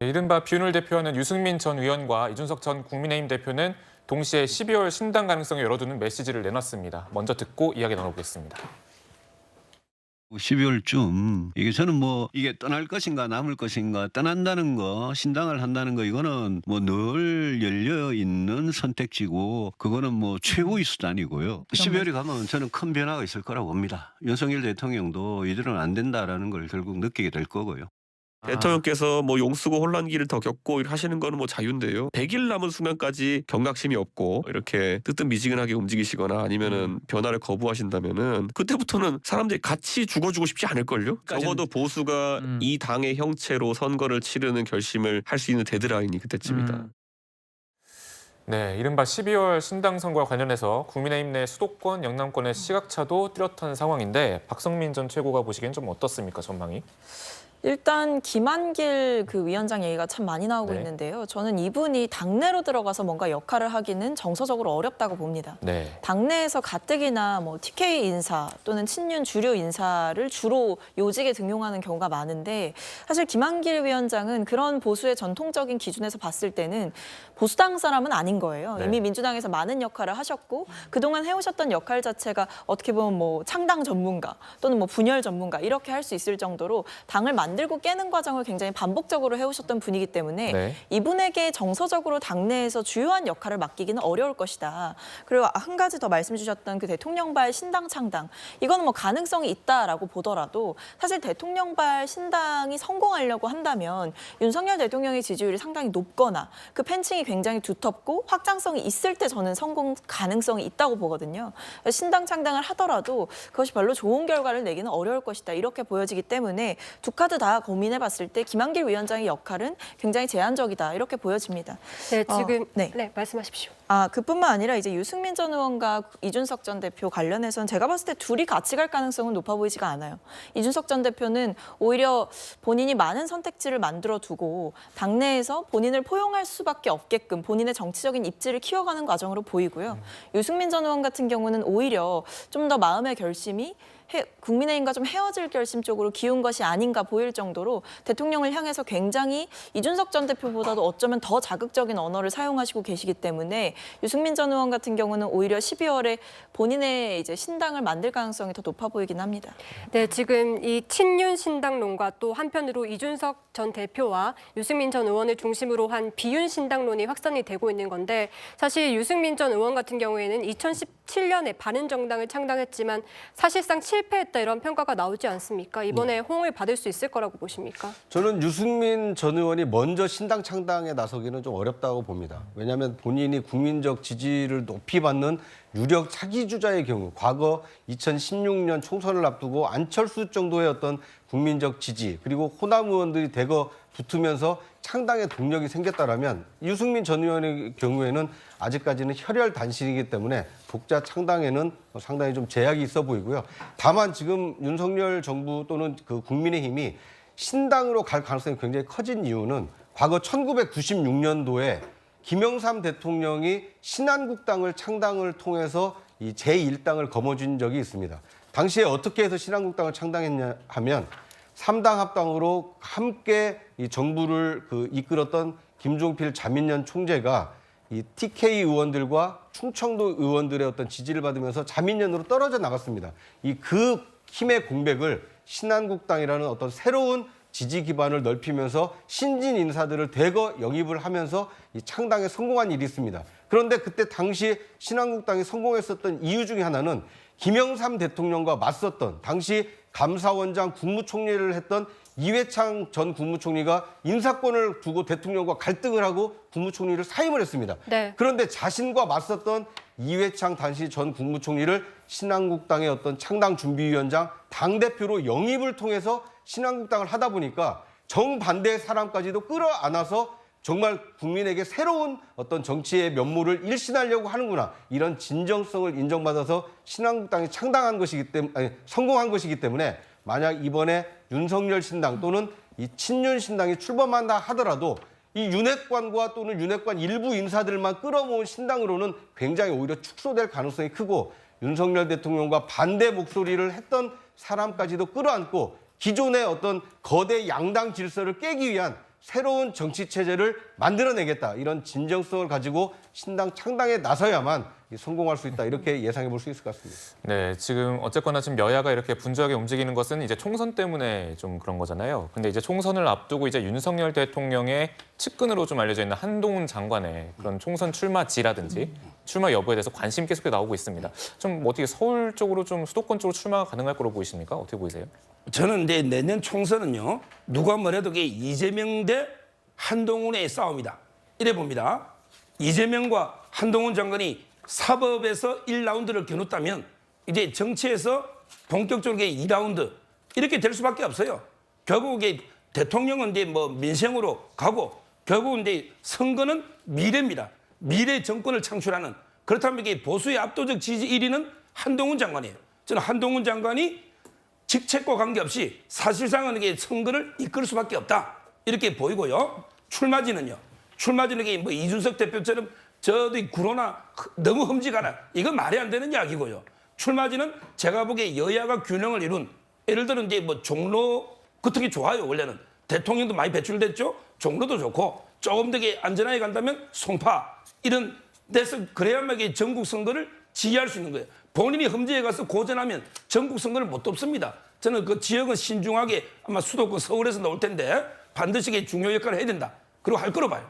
이른바 비윤을 대표하는 유승민 전 의원과 이준석 전 국민의힘 대표는 동시에 12월 신당 가능성을 열어두는 메시지를 내놨습니다. 먼저 듣고 이야기 나눠보겠습니다. 12월쯤 이게 저는 이게 떠날 것인가 남을 것인가 떠난다는 거 신당을 한다는 거 이거는 늘 열려 있는 선택지고 그거는 최후의 수단이고요. 12월에 가면 저는 큰 변화가 있을 거라고 봅니다. 윤석열 대통령도 이대로는 안 된다라는 걸 결국 느끼게 될 거고요. 대통령께서 용수고 혼란기를 더 겪고 하시는 거는 자유인데요. 100일 남은 수명까지 경각심이 없고 이렇게 뜨뜻미지근하게 움직이시거나 아니면은 변화를 거부하신다면은 그때부터는 사람들이 같이 죽어주고 싶지 않을걸요? 적어도 보수가 이 당의 형체로 선거를 치르는 결심을 할 수 있는 데드라인이 그때쯤이다. 네, 이른바 12월 신당 선거와 관련해서 국민의힘 내 수도권, 영남권의 시각차도 뚜렷한 상황인데 박성민 전 최고가 보시기엔 좀 어떻습니까, 전망이? 일단 김한길 위원장 얘기가 참 많이 나오고 있는데요. 저는 이분이 당내로 들어가서 뭔가 역할을 하기는 정서적으로 어렵다고 봅니다. 네. 당내에서 가뜩이나 TK 인사 또는 친윤 주류 인사를 주로 요직에 등용하는 경우가 많은데 사실 김한길 위원장은 그런 보수의 전통적인 기준에서 봤을 때는 보수당 사람은 아닌 거예요. 네. 이미 민주당에서 많은 역할을 하셨고 그동안 해오셨던 역할 자체가 어떻게 보면 창당 전문가 또는 분열 전문가 이렇게 할 수 있을 정도로 당을 만들고 깨는 과정을 굉장히 반복적으로 해오셨던 분이기 때문에 이분에게 정서적으로 당내에서 주요한 역할을 맡기기는 어려울 것이다. 그리고 한 가지 더 말씀 주셨던 대통령발 신당 창당. 이거는 가능성이 있다라고 보더라도 사실 대통령발 신당이 성공하려고 한다면 윤석열 대통령의 지지율이 상당히 높거나 그 팬층이 굉장히 두텁고 확장성이 있을 때 저는 성공 가능성이 있다고 보거든요. 신당 창당을 하더라도 그것이 별로 좋은 결과를 내기는 어려울 것이다. 이렇게 보여지기 때문에 두 카드 다 고민해봤을 때 김한길 위원장의 역할은 굉장히 제한적이다 이렇게 보여집니다. 네, 지금 네, 말씀하십시오. 그뿐만 아니라 이제 유승민 전 의원과 이준석 전 대표 관련해서는 제가 봤을 때 둘이 같이 갈 가능성은 높아 보이지가 않아요. 이준석 전 대표는 오히려 본인이 많은 선택지를 만들어 두고 당내에서 본인을 포용할 수밖에 없게끔 본인의 정치적인 입지를 키워가는 과정으로 보이고요. 유승민 전 의원 같은 경우는 오히려 좀 더 마음의 결심이 국민의힘과 좀 헤어질 결심 쪽으로 기운 것이 아닌가 보일 정도로 대통령을 향해서 굉장히 이준석 전 대표보다도 어쩌면 더 자극적인 언어를 사용하시고 계시기 때문에 유승민 전 의원 같은 경우는 오히려 12월에 본인의 이제 신당을 만들 가능성이 더 높아 보이긴 합니다. 네, 지금 이 친윤 신당론과 또 한편으로 이준석 전 대표와 유승민 전 의원을 중심으로 한 비윤 신당론이 확산이 되고 있는 건데 사실 유승민 전 의원 같은 경우에는 2017년에 바른정당을 창당했지만 사실상 실패했다 이런 평가가 나오지 않습니까? 이번에 호응을 받을 수 있을 거라고 보십니까? 저는 유승민 전 의원이 먼저 신당 창당에 나서기는 좀 어렵다고 봅니다. 왜냐하면 본인이 국민적 지지를 높이 받는 유력 차기 주자의 경우 과거 2016년 총선을 앞두고 안철수 정도의 어떤 국민적 지지 그리고 호남 의원들이 대거 붙으면서 창당의 동력이 생겼다라면 유승민 전 의원의 경우에는 아직까지는 혈혈 단신이기 때문에 독자 창당에는 상당히 좀 제약이 있어 보이고요. 다만 지금 윤석열 정부 또는 국민의힘이 신당으로 갈 가능성이 굉장히 커진 이유는 과거 1996년도에 김영삼 대통령이 신한국당을 창당을 통해서 이 제1당을 거머쥔 적이 있습니다. 당시에 어떻게 해서 신한국당을 창당했냐 하면 3당 합당으로 함께 이 정부를 이끌었던 김종필 자민련 총재가 이 TK 의원들과 충청도 의원들의 어떤 지지를 받으면서 자민련으로 떨어져 나갔습니다. 그 힘의 공백을 신한국당이라는 어떤 새로운 지지 기반을 넓히면서 신진 인사들을 대거 영입을 하면서 이 창당에 성공한 일이 있습니다. 그런데 그때 당시 신한국당이 성공했었던 이유 중에 하나는 김영삼 대통령과 맞섰던 당시 감사원장 국무총리를 했던 이회창 전 국무총리가 인사권을 두고 대통령과 갈등을 하고 국무총리를 사임을 했습니다. 네. 그런데 자신과 맞섰던 이회창 당시 전 국무총리를 신한국당의 어떤 창당준비위원장 당대표로 영입을 통해서 신한국당을 하다 보니까 정반대의 사람까지도 끌어안아서 정말 국민에게 새로운 어떤 정치의 면모를 일신하려고 하는구나. 이런 진정성을 인정받아서 신한국당이 성공한 것이기 때문에 만약 이번에 윤석열 신당 또는 이 친윤 신당이 출범한다 하더라도 이 윤핵관과 또는 윤핵관 일부 인사들만 끌어모은 신당으로는 굉장히 오히려 축소될 가능성이 크고 윤석열 대통령과 반대 목소리를 했던 사람까지도 끌어안고 기존의 어떤 거대 양당 질서를 깨기 위한 새로운 정치 체제를 만들어내겠다 이런 진정성을 가지고 신당 창당에 나서야만 성공할 수 있다 이렇게 예상해 볼 수 있을 것 같습니다. 네, 지금 어쨌거나 지금 여야가 이렇게 분주하게 움직이는 것은 이제 총선 때문에 좀 그런 거잖아요. 근데 이제 총선을 앞두고 이제 윤석열 대통령의 측근으로 좀 알려져 있는 한동훈 장관의 그런 총선 출마지라든지 출마 여부에 대해서 관심 계속 나오고 있습니다. 좀 어떻게 서울 쪽으로 좀 수도권 쪽으로 출마가 가능할 거로 보이십니까? 어떻게 보이세요? 저는 이제 내년 총선은요, 누가 뭐래도 그게 이재명 대 한동훈의 싸움이다. 이래 봅니다. 이재명과 한동훈 장관이 사법에서 1라운드를 겨눴다면 이제 정치에서 본격적으로 2라운드 이렇게 될 수밖에 없어요. 결국 이게 대통령은 이제 뭐 민생으로 가고 결국은 이제 선거는 미래입니다. 미래 정권을 창출하는 그렇다면 이게 보수의 압도적 지지 1위는 한동훈 장관이에요. 저는 한동훈 장관이 직책과 관계없이 사실상은 이게 선거를 이끌 수밖에 없다. 이렇게 보이고요. 출마지는요. 출마지는 이게 뭐 이준석 대표처럼 저도 구로나 너무 흠지가라. 이건 말이 안 되는 이야기고요. 출마지는 제가 보기에 여야가 균형을 이룬 예를 들어 이제 뭐 종로 같은 게 좋아요. 원래는 대통령도 많이 배출됐죠. 종로도 좋고 조금 더 안전하게 간다면 송파 이런 데서 그래야만 이게 전국 선거를 지휘할 수 있는 거예요. 본인이 험지에 가서 고전하면 전국 선거를 못 돕습니다. 저는 그 지역은 신중하게 아마 수도권 서울에서 나올 텐데 반드시 중요 역할을 해야 된다. 그리고 할 거로 봐요.